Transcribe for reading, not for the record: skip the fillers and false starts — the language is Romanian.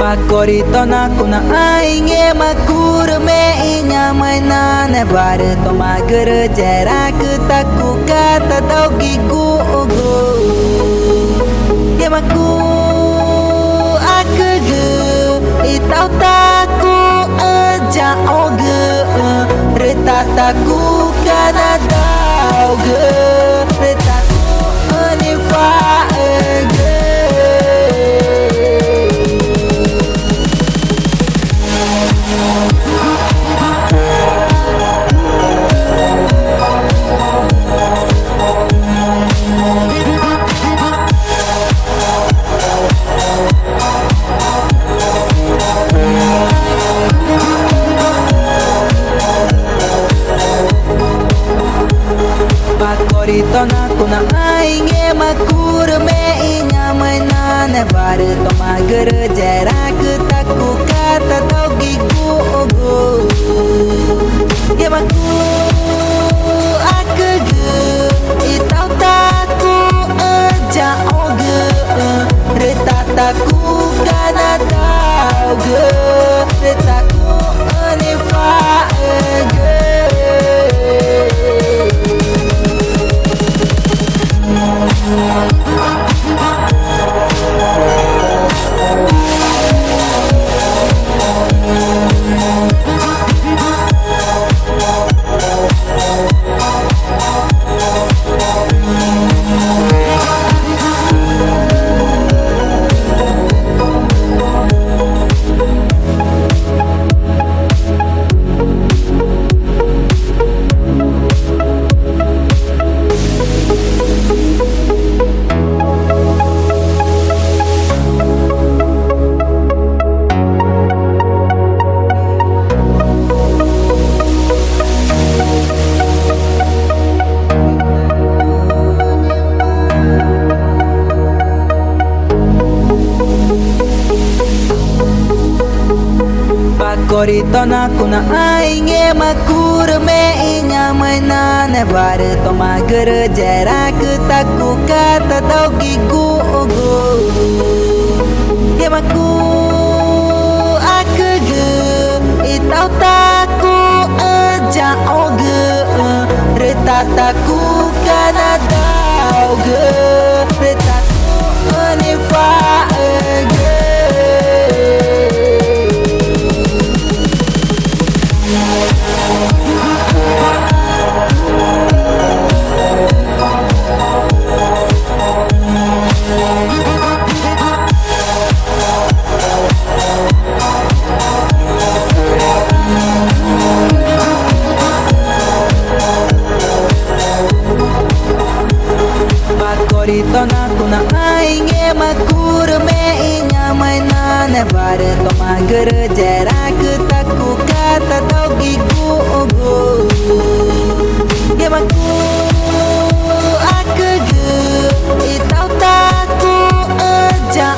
Pacorito na kuna ainge makur me inya maina ne bare to magar jera taku kata tau gigu ogo ye maku akge itau taku aja oge reta taku kana tau ge reta anifa ge Pacorito na kuna ainge makur me inya maina ne bare to magar jera taku kata tau gigu ogo ye maku akge itau taku aja oge reta taku kana tau ge reta ku anifa ge Pacorito na kuna ainge makur me inya maina ne bare to magar jera taku kata tau gigu ogo ye maku akge itau taku aja oge reta taku kana tau ge reta anifa ge Pacorito na kuna ainge makur me inya maina ne bare to magar jera taku kata tau gigu ogo ye maku akge itau taku aja